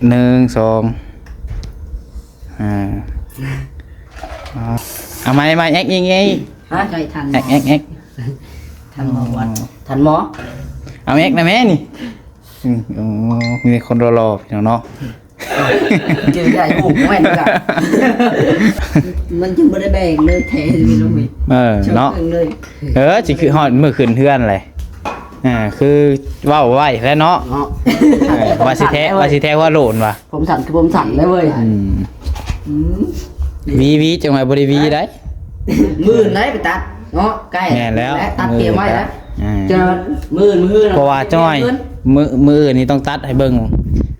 1 2เอามาแอ๊กยังไง ฮะใจทัน แอ๊ก ทันหมอวัดทันหมอ เอาแอ๊กนะแม่นี่มีคนรอพี่น้องเนาะ เจอใหญ่หูแม่นกันมันจึงไม่ได้แบ่งเลยแท้เลยลงไปเนาะจิคือฮอดมือขึ้นเทือนเลยคือว้าวไว้แล้วเนาะว่าสิแท้ว่าโหลนว่ะผมสั่นคือผมสั่นเลยเว้ยวีจังหวะบริวีได้มือไหนไปตัดเนาะใกล้แล้วตัดเตรียมไว้แล้วเจอมือเพราะว่าจ้อยมือนี่ต้องตัดให้เบิ่ง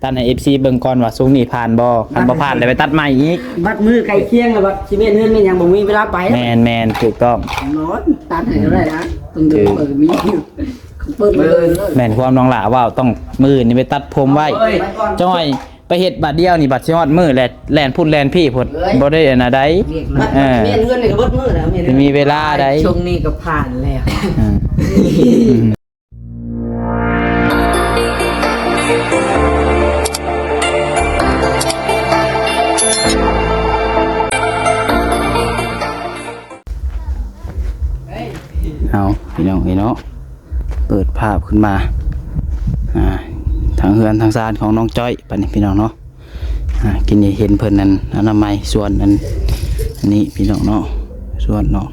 ตัดให้ FC เบิ่งก่อนว่าสูงนี่ผ่านบ่คันบ่ผ่านเลยไปตัดใหม่อีกบัดมือไกลเคียงแล้วบัดสิเมนเฮือนแม่นยังบ่มีเวลาไปแมนถูกต้องนอนตัดให้ได้นะต้องดูมีเปิดเลยแม่นความน้องหล่าว่าต้องมือนี่ไปตัดผมไว้จ้อยไปเฮ็ดบัดเดียวนี่บัดสิฮอดมือแล่นพุ่นแล่นพี่พุ่นบ่ได้อันน่ะใดเมียนเฮือนนี่ก็เบิดมือแล้วเมียนมีเวลาใดช่วงนี้ก็ผ่านแล้วเอาพี่น้องเนาะเปิดภาพขึ้นมาทางเฮือนทางซานของน้องจ้อยปะนี่พี่น้องเนาะกินเห็นเพิ่นนั้นอนามัยส่วนนั้นอันนี้พี่น้องเนาะส่วนเนาะ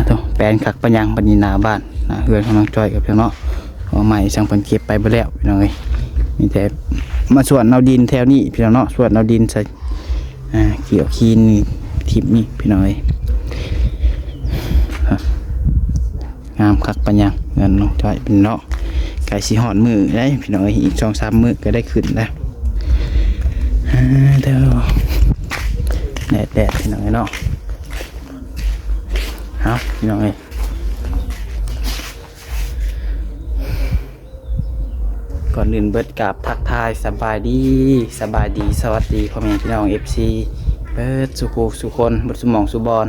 ต้องแปลนคักปัญญังปัญญีนาบ้านเฮือนของน้องจ้อยกับพี่น้องเนาะเอาใหม่สั่งเพิ่นเก็บไปบ่แล้วพี่น้องเอ้ยมีแต่มาส่วนเอาดินแถวนี้พี่น้องเนาะส่วนเอาดินใส่เกี่ยวคีนทิพนี่พี่น้องเอ้ยงามคักปัญญังเงินน้องจ้อยเป็นเนาะไก่สีหอดมือได้พี่น้องอีก2-3 มื้อก็ได้ขึ้นแล้วเดี๋ยวแดดพี่น้องเนาะเอาพี่น้องก่อนอื่นเบิดกับทักทายสบายดีสวัสดีพ่อแม่พี่น้อง FC เบิดสุคนบุตรสมองสุบอล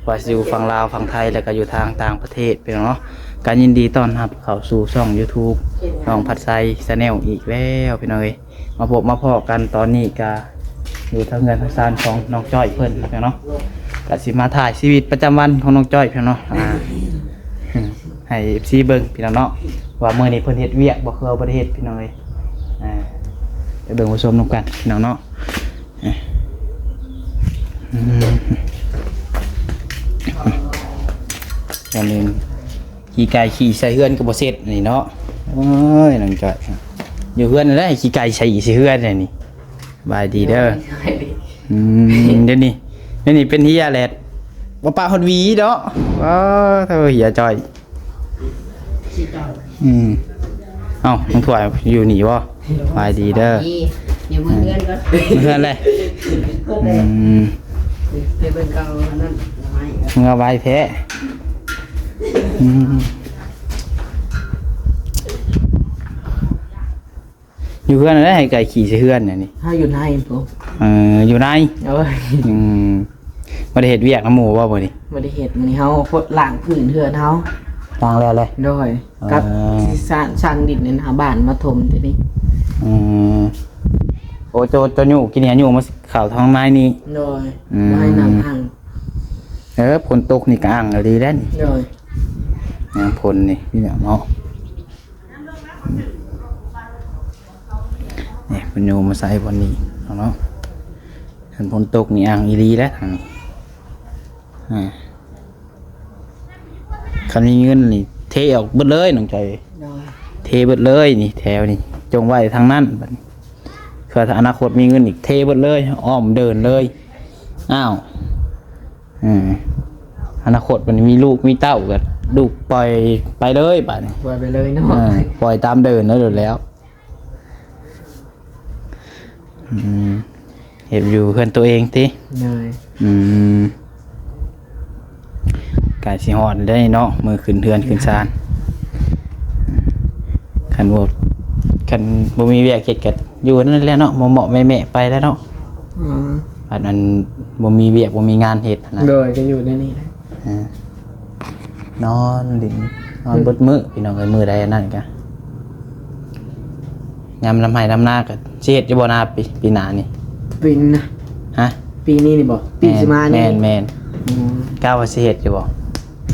ว่าอยู่ฝั่งลาวฝั่งไทยแล้วก็อยู่ทางต่างประเทศพี่น้องเนาะการยินดีต้อนรับเข้าสู่ช่อง YouTube น้องผัดไซชาแนลอีกแล้วพี่น้องมาพอกันตอนนี้ก็อยู่ทางเงินทางซานของน้องจ้อยเพิ่นพี่น้องเนาะก็สิมาถ่ายชีวิตประจำวันของน้องจ้อยพี่น้องเนาะให้ FC เบิ่งพี่น้องเนาะว่ามื้อนี้เพิ่นเฮ็ดเวียกบ่คือบ่ได้เฮ็ดพี่น้องไปเบิ่งผู้ชมนำกันพี่น้องเนาะอย่างนึงขี่ไก่ขี่ใส่เฮือนก็บ่เสร็จนี่เนาะโอ้ยน้องจ้อยอยู่เฮือนได้ขี่ไก่ใส่เฮือนนี่บายดีเด้อเดี๋ยวนี้เป็นเฮียแหละว่าปลาฮอดวีเนาะว้าเธอเฮียจ้อยเอ้าน้องถวยอยู่นี่บ่บายดีเด้ออยู่เพื่อนก็เพื่อนเลยไปเบิ่งเก่านั่นมึงเอาใบแพ้อยู่เพื่อนได้ให้ไก่ขี่ใส่เพื่อนนี่ถ้าอยู่ในผมอยู่ในบ่ได้เฮ็ดเวียกน้ำหมูบ่บ่นี่บ่ได้เฮ็ดมื้อนี้เฮาพดล้างพื้นเฮือนเฮาล้างแล้วเลยโดยกับสร้างดินในหน้าบ้านมาถมทีนี้โอ้โจอยู่กินเนี่ยอยู่มาเข้าท้องไม้นี่โดยไม้น้ำอ่างฝนตกนี่ก็อ่างแล้วดีแล้วนี่โดยน้ำฝนนี่พี่เนาะเนี่ยเป็นโยมาใส่วันนี้เนาะเห็นฝนตกนี่อ่างอีรีแล้วทางนี้คันนี้เงินนี่เทออกเบิดเลยน้องใจเทเบิดเลยนี่แถวนี่จงไว้ทางนั้นเผื่ออนาคตมีเงินอีกเทเบิดเลยอ้อมเดินเลยอ้าวอนาคตมันมีลูกมีเต้ากันลูกปล่อยไปเลยป่ะนี่ปล่อยไปเลยเนาะปล่อยตามเดินแล้วเห็นอยู่เพื่อนตัวเองติไก่สีหอดได้เนาะมือขึ้นเทือนขึ้นซานขันบ่มีเวียกเฮ็ดกันอยู่นั่นแหละเนาะเหมาะแม่ไปแล้วเนาะอันนั้นบ่มีเวียกบ่มีงานเฮ็ดนะโดยจะอยู่ในนี้แหละนอนเบดมื้อพี่น้องเอ้ยมื้อใดนั่นกะ ยามลำไห้ลำหน้าก็สิเฮ็ดอยู่บ่นาปีหน้านี่ ปีนนะ ฮะ ปีนี้นี่บ่ปีสิมานี่ แม่น อืม ก้าวว่าสิเฮ็ดอยู่บ่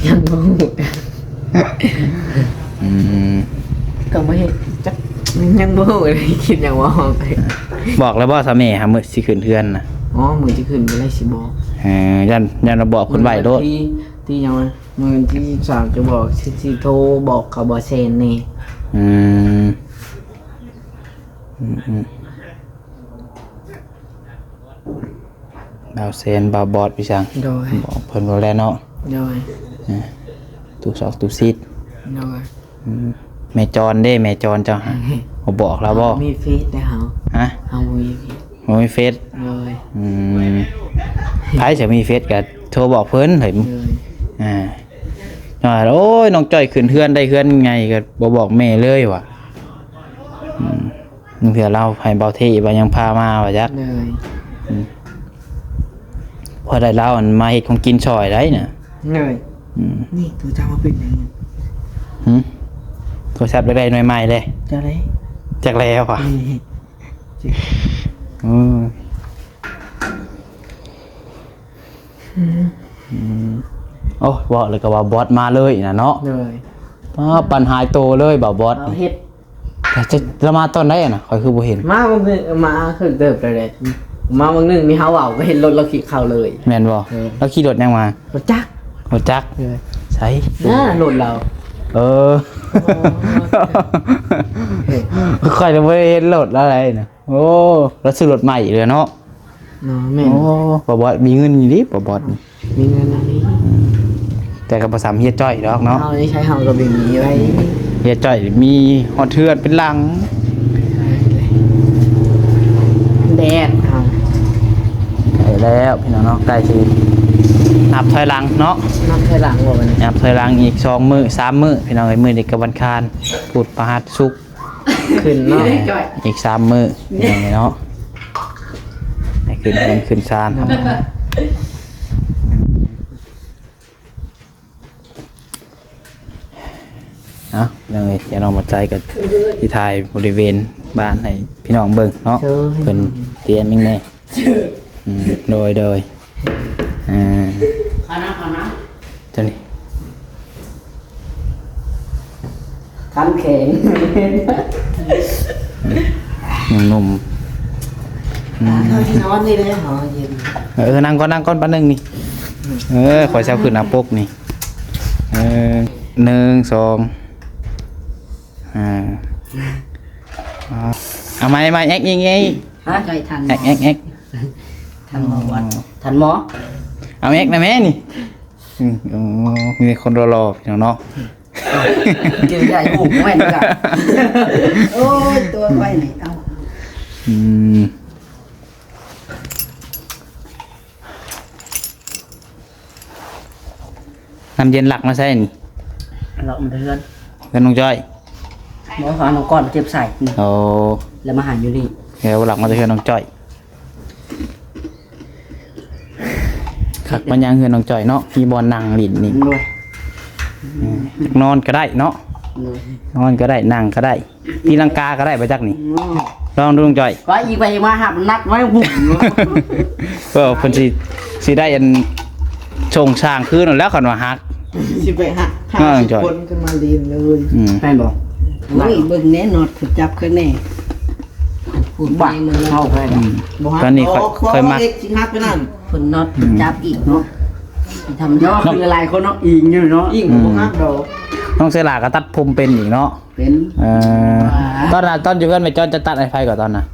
ยังบ่ฮู้ อืม ก็บ่เฮ็ดจักยังบ่ฮู้เลยคิดยังบ่ออกเลย บอกแล้วบ่ซะแม่หามื้อสิขึ้นเทือนน่ะ อ๋อมื้อที่ขึ้นไปได้สิบอก ยันเราบอกเพิ่นไว้โลด ที่ยังว่ามื้อที่3จะบอกสิโทรบอกเขาบ่เซ็นนี่ อืมบ่าวเซนบ่าวบอดพี่ช่าง โดย บอกเพิ่นบ่แล้วเนาะ โดย ตู้ซอกตู้ซีด โดย แม่จรเด้แม่จรเจ้าฮะบ่บอกแล้วบ่ มีเฟซได้เฮา ฮะ เฮามีเฟซ บ่มีเฟซ โดย ไผจะมีเฟซก็โทรบอกเพิ่นเฮ้ย โดย โอ้ยน้องจ้อยขึ้นเฮือนได้เฮือนไงก็บ่บอกแม่เลยว่ะเผื่อเราให้เบาเทบ่ยังพามาว่าจัก โดย พอได้เล่าอันมาเฮ็ดของกินช่อยได้น่ะ โดยนี่ตัวเจ้ามาเป็นยังไง โทรศัพท์ได้หน่วยใหม่เลย จะได้ จักแล้วว่ะโอ้บอกเลยก็ว่าบอสมาเลยน่ะเนาะ โดย ปัญหาโตเลยบ่บอส เอาเฮ็ด แต่จะละมาตอนไหนน่ะข่อยคือบ่เห็น มาบางนึงมาคือเติบเลยมาบางนึงมีเฮาเอาก็เห็นรถเราขี่เข้าเลย แม่นบ่แล้วขี่รถยังมาร ถจักร รถจักรใช่ น่ารถเรา เออค่อยจะบ่เห็นรถอะไรน่ะโอ้แล้วซื้อรถใหม่อีกเลยเนาะ เนาะแม่น โอ้บ่บอสมีเงินอยู่ดิบ่บอสนี่ มีเงินอันนี้ แต่ก็บ่สามเฮียจ้อยดอกเนาะ เฮาได้ใช้เฮาก็บ่มีไว้ เฮียจ้อยมีฮอดเทือนเป็นหลัง แดดเฮา ใกล้แล้วพี่น้องเนาะใกล้สินับถอยหลังเนาะ นับถอยหลังบ่บัดนี้ นับถอยหลังอีก2มื้อ3มื้อพี่น้องเอ้ยมื้อนี้ก็วันคารพุธพฤหัสศุกร์ ขึ้นเนาะ อีก3มื้อพี่น้องเอ้ยเนาะให้ขึ้นเงินขึ้นศาลครับเนาะพี่น้องเอ้ยอย่าน้องมาใจกับที่ถ่ายบริเวณบ้านให้พี่น้องเบิ่งเนาะเพิ่นเตรียมยังไงโดยขานะ เจ้านี่ คันแข็ง หนุ่ม เฮาที่นอนนี่เลยเฮาเย็น นั่งก่อนแป๊บนึงนี่ขอเช้าขึ้นหน้าปกนี่1 2เอาไม้แอ๊กยิงไง ฮะใจทัน แอ๊ก ทันหมอวัดทันหมอ เอาแอ๊กนะแม่นี่มีคนรอพี่น้องเนาะ กินใหญ่หูแม่นกันโอ้ยตัวไฟนี่เอา น้ำเย็นหลักมาใช่นี่ เราเดือน เพื่อนน้องจ้อย หมอฟังก่อนเจ็บใส่นี่ โอ้ แล้วมาหันอยู่นี่ เดี๋ยวหลักมาจะเพื่อนน้องจ้อยขักมันยังเพื่อนน้องจ้อยเนาะมีบอลนั่งหลินนี่ ด้วย นอนก็ได้เนาะ ด้วย นอนก็ได้นั่งก็ได้ตีลังกาก็ได้ไปจักนี่ลองดูน้องจ้อย ก็อีกไปมาหับนัดไว้บุ่ม เพิ่นสิได้อันชงช่างคืนแล้วคันว่าฮัก สิไปหัก จอย คนขึ้นมาเรียนเลย แม่นบ่ โอ้ยเบิ่งแน่นอนถูกจับขึ้นแน่พูดไปมันเข้าไป ตอนนี้ค่อยมัก จริงฮักไปนั่นคนน็อตจับอีกเนาะทำยอดคือหลายคนเนาะอิงอยู่เนาะอิงบ่ฮักดอก น้องเสลาก็ตัดผมเป็นอีกเนาะ เป็น ตอนอยู่เพื่อนไปจอนจะตัดไอ้ไฟก่อนตอนน่ะ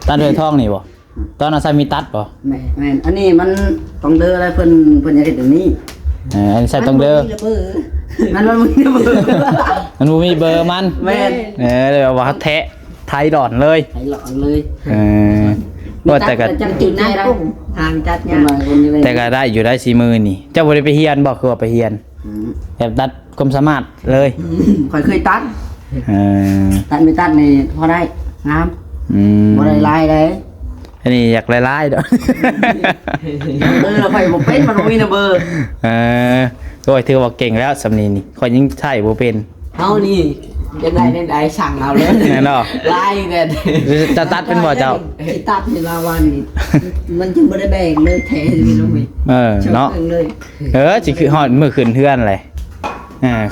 ตัดเลยท่องนี่บ่ตอนน่ะใส่มีตัดบ่ แม่นอันนี้มันต้องเด้ออะไรเพิ่นอยากเฮ็ดแบบนี้ อันนี้ใส่ตรงเด้อ มันมีระเบิด มันบ่มีเบอร์มัน แม่น เลยว่าแทะไทยดอนเลย ไถหลอนเลย ว่าแต่ก็ จังจุดได้ทางจัดเนี่ย แต่ก็ได้อยู่ได้4มื้อนี่เจ้าบ่ได้ไปเฮียนบ่คือว่าไปเฮียนแบบตัดความสามารถเลย ข่อยเคยตัด เออ ตัดไม่ตัดนี่พอได้งามบ่ได้ลายเลย อันนี้อยากไล่ๆดอก เราข่อยบ่เป็นมันบ่มีนะเบอร์ ก็ถือว่าเก่งแล้วสำนีนี่ข่อยยังใช่บ่เป็น เฮานี่ จะได้ได้สั่งเอาเลย แน่นอน ไล่เนี่ย จะตัดเป็นบ่เจ้า ที่ตัดในลาวันนี่มันจึงไม่ได้แบ่งเลยแท้ที่ลงไป เนาะ เลย สิคือฮอดมื้อขึ้นเฮือนเลย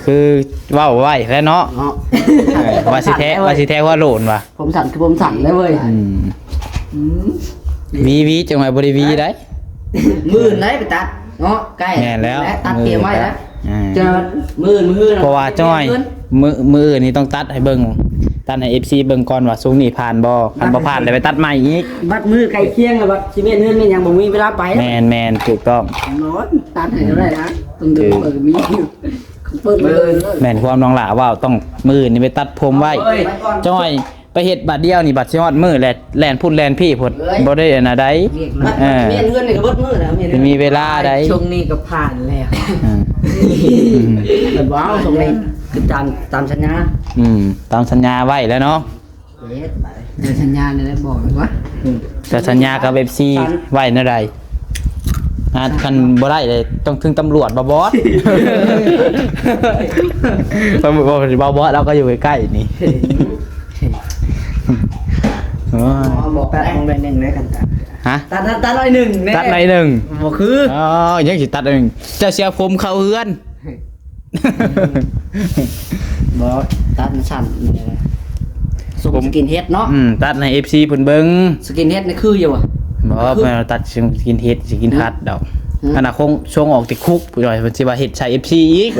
คือเว้าไว้แล้วเนาะว่าสิแท้ว่าโหลนว่ะ ผมสั่นคือผมสั่นเลยเว้ย วีจังไว้บ่ได้วีได้ มือไหนไปตัดเนาะใกล้ แน่แล้ว ตัดเตรียมไว้แล้ว เจ จะมือ เพราะว่าจ้อยมือนี่ต้องตัดให้เบิ่งตัดให้ FC เบิ่งก่อนว่าทรงนี่ผ่านบ่คันบ่ผ่านเลยไปตัดใหม่อีก บัดมือไก่เคียงแล้วบัดสิเม็ดเงินมันยังบ่มีเวลาไป แมนถูกต้อง นอนตัดให้ได้นะต้องดูมีเปิดเลย แม่นความน้องหล่าว่าต้องมือนี่ไปตัดผมไว้จ้อยไปเฮ็ดบัดเดียวนี่บัดสิฮอดมือแล่นพุ่นแล่นพี่พุ่นบ่ได้อันน่ะได้ เมียนเงินนี่ก็เบิดมือแล้วเมียน มีเวลาได้ ช่วงนี้ก็ผ่านแล้วแต่ว้าวตรงนี้คือตามสัญญา ตามสัญญาไว้แล้วเนาะ เดี๋ยวสัญญาเนี่ยบอกเลยว่า จะสัญญากับ FC ไว้นั่นใดคันบ่ได้เลยต้องถึงตำรวจบ่บอสตำรวจบ่บอสเราก็อยู่ใกล้ๆนี่ บอกตัดของแบรนด์หนึ่งเลยกัน ฮะ ตัดหน่อยหนึ่ง ตัดหน่อยหนึ่ง บอกคือ อ๋อยังสิตัดหนึ่งเจะเสียผมเข้าเฮือน บอกตัดสั่นสกินเฮดเนาะ ตัดใน FC เพิ่นเบิ่ง สกินเฮดนี่คืออยู่อ่ะ บ่แม่นตัดสกินเฮ็ดสกินฮัดดอกอันน่ะคงช่วงออกติดคุกผู้น้อยเพิ่นสิว่าเฮ็ดใช้ FC อีก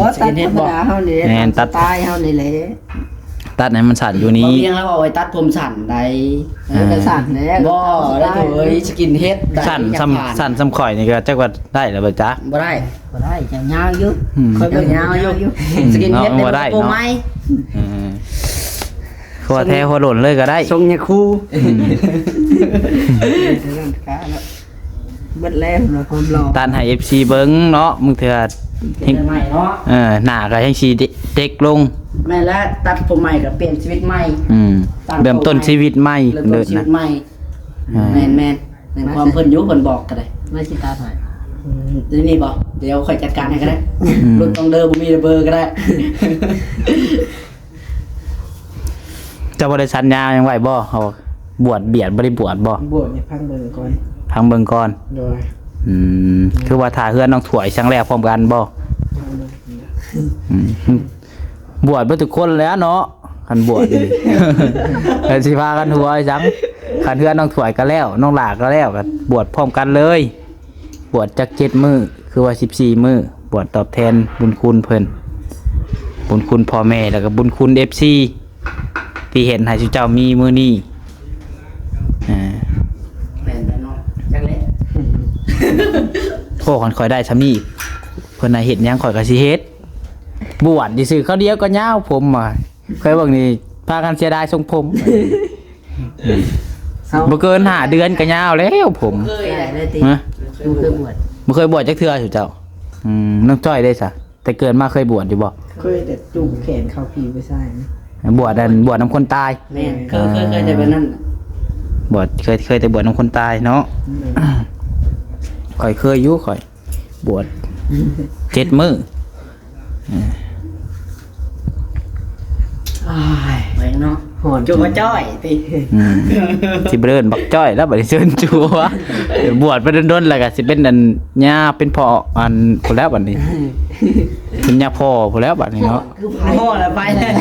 ว่าตัดธรรมดาเฮานี่ตัดตายเฮานี่แหละ ตัดให้มันสั่นอยู่ บ่ นี้ เพียงแล้วเอาไว้ตัดผมสั่นได้สั่นแล้วบ่ได้เอ้ยสกินเฮด สั่นซ้ำข่อยนี่ก็จักว่าได้แล้วบ่จ๊ะ บ่ได้จะยาวอยู่ค่อยเบิ่งยาวอยู่สกินเฮดบ่ได้ตัวไม้ หัวแท้หัวหล่นเลยก็ได้ ทรงเนี่ยครูเบิดแล้วนะความรอ ตัดให้ FC เบิ่งเนาะมึงเถื่อ เห็นใหม่เนาะ หน้าก็ยังสิเด็กลง แม่แล้วตัดผมใหม่กับเปลี่ยนชีวิตใหม่ เริ่มต้นชีวิตใหม่ เริ่มต้นชีวิตใหม่แม่นในความเพิ่นยุเพิ่นบอกก็ได้ไม่สิตาถ่ายนี่บอกเดี๋ยวค่อยจัดการให้ก็ได้รุ่นต้องเดิมบ่มีเบอร์ก็ได้ จะบ่ได้สัญญาหยังไว้บ่เขาบวชเบียดบ่ได้บวชบ่ บวชเนี่ยพังเบิ่งก่อน พังเบิ่งก่อน โดย คือว่าถ้าเฮือนน้องถวยครั้งแรกพร้อมกันบ่บวชเบ่ทุกคนแล้วเนาะคันบวชนี่ แล้วสิพากันหัวจังคันเฮือนน้องถวยก็แล้วน้องหลาก็แล้วก็บวชพร้อมกันเลยบวชจัก7มื้อคือว่า14มื้อบวชตอบแทนบุญคุณเพิ่นบุญคุณพ่อแม่แล้วก็บุญคุณ FC ที่เห็นให้เจ้ามีมื้อนี้แม่นแล้วเนาะจังเลย โทษคนคอยได้ซำนี้เพิ่นน่ะเฮ็ดหยังข่อยก็สิเฮ็ดบวชซื่อๆเขาเดียวก็ยาวผมอ่ะเคยเบิ่งนี่พากันเสียดายทรงผมบ่เกิน5เดือนก็ยาวแล้วผม เคยได้ติ ฮะ เคยบวช บ่เคยบวชจักเทื่ออยู่เจ้าน้องจ้อยได้ซะแต่เกิดมาเคยบวชอยู่บ่ เคยแต่จูบแขนเข้าผีไปใส่นะ บวชนำคนตาย แม่นเคยแต่เป็นนั่น บวชเคยแต่บวชนำคนตายเนาะข่อยเคยอยู่ข่อยบวช7มื้อ ไปเนาะหอนจุกมาจ้อยติ สิเบิ่นบักจ้อยแล้วบัดนี้เชิญจัวเดี๋ยวบวชไปดนๆแล้วก็สิเป็นอันย่าเป็นพ่ออันพุ่นแล้วบัดนี้เป็นย่าพ่อพุ่นแล้วบัดนี้เนาะ คือพ่อแล้วไปแล้ว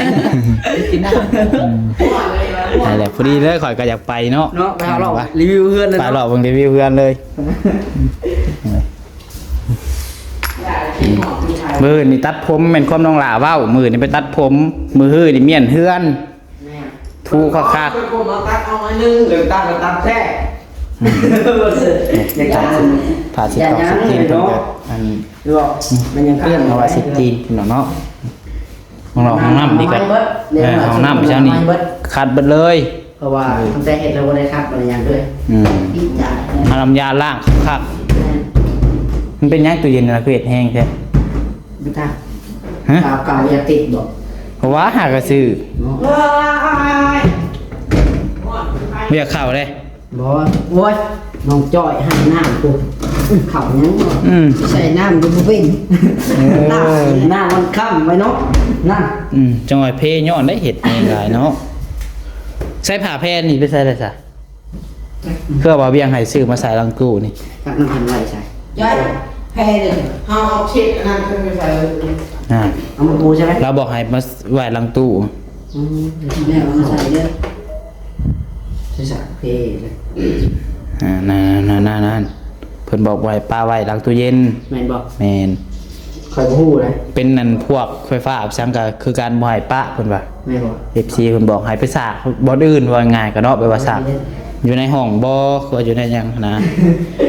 กินน้ำ นั่นแหละพอดีเลยข่อยก็อยากไปเนาะ เนาะไปหาเรารีวิวเพื่อนเลย ไปหรอกเบิ่งรีวิวเพื่อนเลยมื้อนี่ตัดผมแม่นความน้องหลาเว้ามื้อนี่ไปตัดผมมื้อฮื้อนี่เมียนเฮือนทูคัก ผมมาตัดเอาอันนึงเหลือตัดแท้ ๆผ่าสิตอกสิตีนเพิ่นก็อัน ดูบอกมันยังเปรี้ยง เอาไว้สิตีนพี่น้องเนาะของเราห้องน้ำดีกว่าห้องน้ำเช้านี้คัดเบิดเลย เพราะว่าตั้งแต่เห็ดเราได้ครับอะไรอย่างด้วยอีจ่าย เอาน้ำยาล้างคักๆมันเป็นหยังตู้เย็นนะคือเฮ็ดแห้งแท้ ดูท่า ฮะ เก่าอย่าติดบอก เพราะว่าหากระซื้อไม่อยากเข้าเลย บอกโว้ยน้องจ้อยให้หน้ากู เขายัง ใส่น้ำดูบ่เป็น หน้ามันค่ำไว้เนาะนั่น จังหวะเพย้อนได้เห็ดเองหลายเนาะใส่ผ้าแพร่นี่ไปใส่ได้ซะเพื่อว่าเวียงให้ซื้อมาใส่ลังตู้นี่ จากน้ำพันไว้ใช่ ย้ายแพ้เลยเอาเช็ดอันนั้นขึ้นไปใส่ เอามาปูใช่ไหม เราบอกให้มาไว้ลังตู้ แม่เอามาใส่เด้อใส่เพเลย นั่นเพิ่นบอกไว้ป้าไว้ลังตู้เย็น แม่นบอก แม่น คอยพูดเลย เป็นนั่นพวกไฟฟ้าอับซังก็คือการบ่ให้ปะเพิ่นว่า แม่บอก FC เพิ่นบอกให้ไปสากบ่อื่นว่าง่ายก็เนาะไปว่าสากอยู่ในห้องบ่คือว่าอยู่ในหยังนะ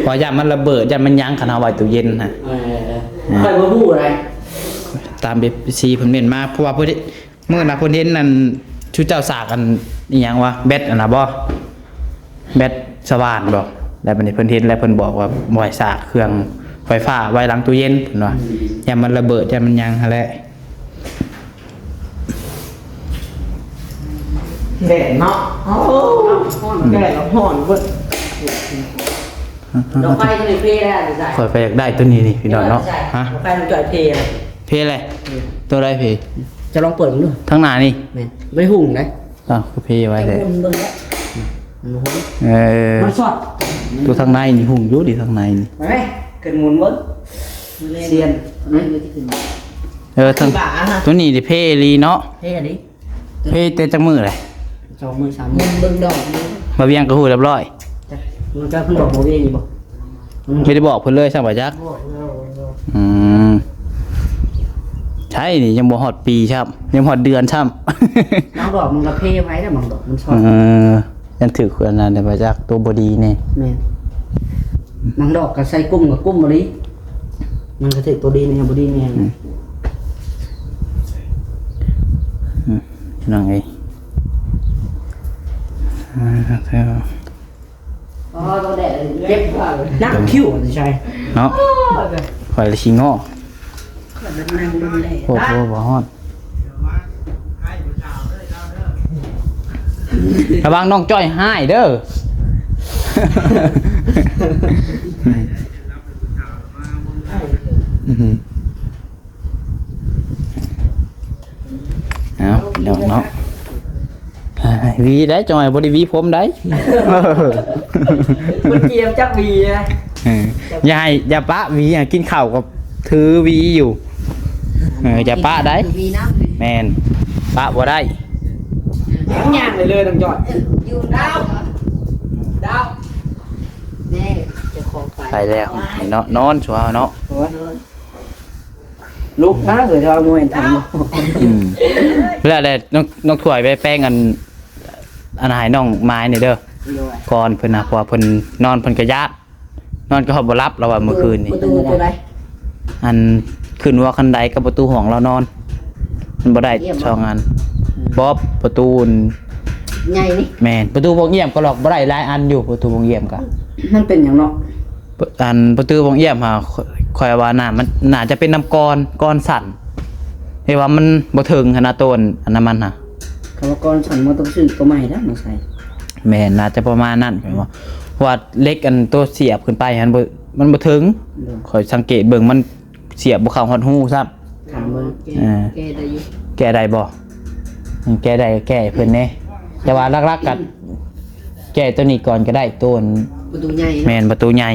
เพราะยามมันระเบิดยามมันยังคันเอาไว้ตู้เย็นน่ะ คอยพูดอะไร ตาม FC เพิ่นเม่นมาเพราะว่าเพิ่นมื้อน่ะเพิ่นเห็นนั่นชูเจ้าสากอันอีหยังวะแบตอันน่ะบ่แบตสว่านบ่แล้วบัดนี้เพิ่นเห็นแล้วเพิ่นบอกว่าบ่ให้สากเครื่องไฟฟ้าไว้หลังตู้เย็นเพิ่นว่ายามมันระเบิดยามมันยังหั่นแหละ แดดเนาะโอ้แดดแล้วห่อนเว้ย ดอกไฟจะในเพได้หรือใส่ ข่อยก็อยากได้ตัวนี้นี่พี่น้องเนาะฮะ ดอกไฟมันจ่อยเพอะไร เพอะไรตัวอะไรเพ จะลองเปิดมันดู ทั้งหน้านี่ แม่นไม่หุ่งนะ อ้าวคือเพไว้เลย มันเบิ่งแล้วมันหุ่ง มันสอด ตัวทางในนี่หุ่งอยู่ดิทางในนี่ ไปไหมเกิดหมุนเบิ้งเซียนนะ ทั้งตัวนี้ดิเพลีเนาะ เฮ้ยอันนี้ เพเตะจังมือเลย สองมือสามมือเบิ้งดอกนี่ มาเวียงก็หูเรียบร้อย มันก็เพิ่งบอกโมเวียนี่บอก ไม่ได้บอกเพิ่นเลยช่างบ่จักอืมใช่นี่ยังบ่ฮอดปีครับยังฮอดเดือนช่ำ น้องดอกมันกระเพไว้แล้วมันดอกมันสอด ยังถือคนนั้นได้บ่จักตัวบ่ดีแน่ แม่มันดอกกับใส่กุ้มกับกุ้มบริมันก็ถือตัวดีเนี่ยบดีเนี่ย นั่งไงแล้ว อ๋อตัวแดดเจ็บนักคิ้วใช่ เนาะข่อยละสิง้อโอ้โหบ่ฮอดระวังน้องจ้อยหายเด้อ เอาเดี๋ยวเนาะวีได้จอยบ่ได้วีผมได้ มันเกียมจักวีนะ อย่าให้อย่าปะวีกินข้าวกับถือวีอยู่อย่าปะได้แม่นปะบ่ได้ ย่างเลยน้องจอด อยู่ดาวแม่จะขอไป ไปแล้วเนาะนอนชัวร์เนาะ ลูกนะเลยเราโมเห็นท เวลาได้น้องถวยไปแป้งอันหายน้องไม้นี่เด้อ ำ ก่อนเพิ่นน่ะเพราะว่าเพิ่นนอนเพิ่นก็ญาตินอนก็บ่รับแล้วว่าเมื่อคืนนี่ ประตูตัวใด อันขึ้นว่าคันใดกับประตูห้องเรานอน มันบ่ได้ช่องอันบ๊อบประตูน ใหญ่นี่ แม่นประตูวงเยี่ยมก็หรอกบ่ได้หลายอันอยู่ประตูวงเยี่ยมก็ มันเป็นอย่างเนาะ อันประตูวงเยี่ยมหาข่อยว่าน่ะมันน่าจะเป็นน้ำก้อนสั่นเรียกว่ามันบ่ถึงขนาดต้นอันนั้นมันน่ะ กรรมกรสั่นมาต้องซื้อตัวใหม่แล้วมาใส่ แม่นน่าจะประมาณนั้นข่อยว่าเพราะว่าเล็กอันตัวเสียบขึ้นไปหันบ่มันบ่ถึงข่อยสังเกตเบิ่งมันเสียบบ่เข้าฮอดหูซับ ถามเบิ่ง แกได้อยู่ แก้ได้บ่แก้ได้ก็แก้ให้เพิ่นแหน่แต่ว่าหลักๆก็แก้ตัวนี้ก่อนก็ได้ตัว ประตูใหญ่ แม่นประตูใหญ่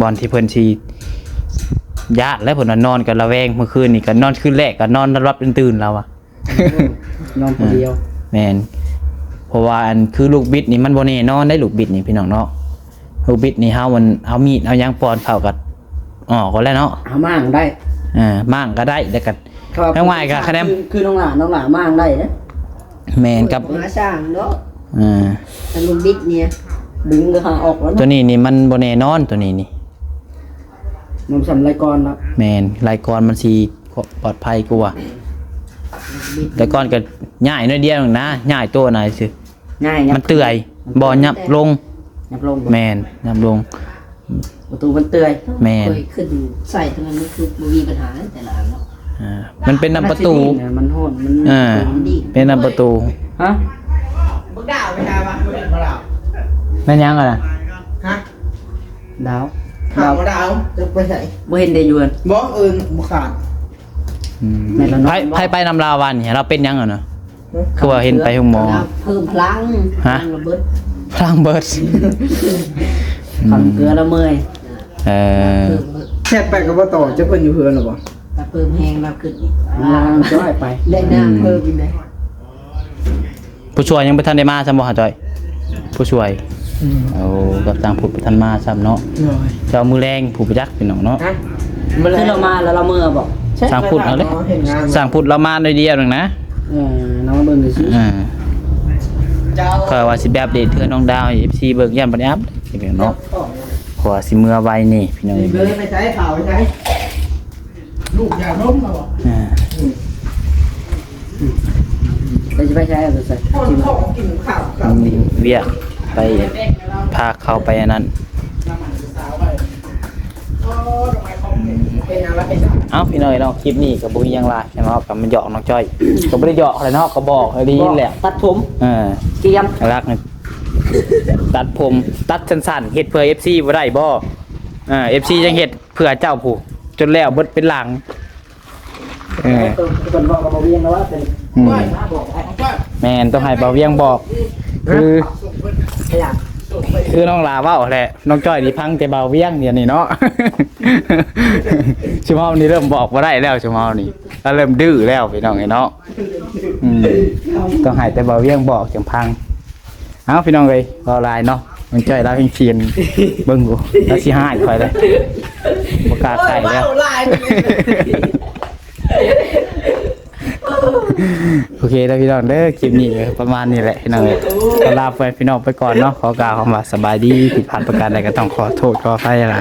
บอลที่เพิ่นสิญาติและเพิ่นว่านอนกันระแวงเมื่อคืนนี่ก็นอนคืนแรกก็นอนรับตื่นๆแล้วอ่ะ นอนคนเดียว แม่นเพราะว่าอันคือลูกบิดนี่มันบ่แน่นอนได้ลูกบิดนี่พี่น้องเนาะลูกบิดนี่เฮามันเอามีดเอาหยังปอนเข้ากับก็แล้วเนาะ หามั่งได้ มั่งก็ได้แล้วก็ ครับ ทั้งหลายก็คะแนน คือน้องหลามั่งได้นะ แม่นกับ มาสร้างเนาะ า ทางลุงบิ๊กเนี่ย ดึงก็หาออกแล้ว ตัวนี้นี่มันบ่แน่นอนตัวนี้นี่ มันสั่นรายกรนะ แม่นรายกรมันสิปลอดภัยกว่าแต่ก่อนก็ง่ายน้อยเดียวนึงนะง่ายตัวไหนสิ ง่าย มันเตื่อยบ่ยับลง ยับลง แม่นยับลง ประตูมันเตื่อย แม่น เคยขึ้นใส่ตรงนั้นนี่คือบ่มีปัญหาแต่ละอันเนาะ มันเป็นน้ำประตู มันโหดมัน เป็นน้ำประตู ฮะ บักดาวไปหาว่าบ่ได้บ่ดาว แม่นยังอ่ะนะ ฮะ ดาว ข่าวมาดาวจะไปไหน บ่เห็นได้อยู่หั่น บอกบ่ขาด แม่นแล้วเนาะ ไปนำลาวันเนี่ยเราเป็นยังอ่ะเนาะคือว่าเห็นไปห้องหมอ เพิ่มพลัง ฮะ ระเบิด พลังเบิด คำเกลือละเมื่อย เออ แค่ไปกับว่าต่อจะเพิ่นอยู่เฮือนหรอบ่ ถ้าเพิ่มแห้งแล้วขึ้นอีก จ้อยไป ได้น้ำเพิ่มอีกเลย ผู้ช่วยยังบ่ทันได้มาซ้ำบ่หาจ้อยผู้ช่วยเอากับทางผู้บ่ทันมาซ้ำเนาะ หน่อย เจ้ามือแรงผู้ประจักษ์พี่น้องเนาะ ฮะ คือเรามาแล้วเราเมื่อบอก สร้างพุทธเอาเลย เห็นงาน สร้างพุทธเรามาหน่อยเดียวนึงนะ น้องเบิ่งดูสิ อ่า เจ้า ก็ว่าสิแบบเดทเทื่อน้องดาว FC เบิกยันบ่ได้อัพสิเป็นเนาะขอสิเมื่อไวนี่พี่น้อง เบ เอ้ อย ร์ไปใช้ข่าวไปใช้ลูกอย่าล้มมาบ่ อ่า เราจะไปใช้อะไรใส่ คนพ่อกินข้าวกับ มีเวียกไปพาเขาไปอันนั้น เป็นอะไร เอ้าพี่น้อยเนาะคลิปนี้ก็บ่มีหยังหลายใช่ไหมครับก็มันหยอกน้องจ้อยก็บ่ได้หยอกอะไรเนาะก็บอกให้ดีแหละ ตัดผม เออ เกียม รักนี่ตัดผมตัดสั้นๆเฮ็ดเพื่อ FC บ่ได้บ่FC จังเฮ็ดเพื่อเจ้าผู้จนแล้วเบิดเป็นหลังคนบอกกับบ่เวียงแล้วว่าเป็น อืม บอกว่า แม่นต้องให้เบาเวียงบอก คือ ขยะ คือน้องลาเว้าแหละน้องจ้อยนี่พังแต่เบาเวียงเดี๋ยวนี้เนาะ ชั่วโมงนี้เริ่มบอกบ่ได้แล้วชั่วโมงนี้แล้วเริ่มดื้อแล้วพี่น้องไอ้เนาะอืมต้องให้แต่เบาเวียงบอกจังพังเอ้าพี่น้องเอ้ยรอลายเนาะน้องจ้อยเราเพียงเชียนเบิ่งกูแล้วสิหายข่อยเลยบ่กล้าใส่แล้ว โอเคแล้วพี่น้องเด้อคลิปนี้ประมาณนี้แหละพี่น้องก็ลาไปพี่น้องไปก่อนเนาะขอกล่าวคำว่าสบายดีผิดพลาดประการใดก็ต้องขอโทษขออภัยอะไร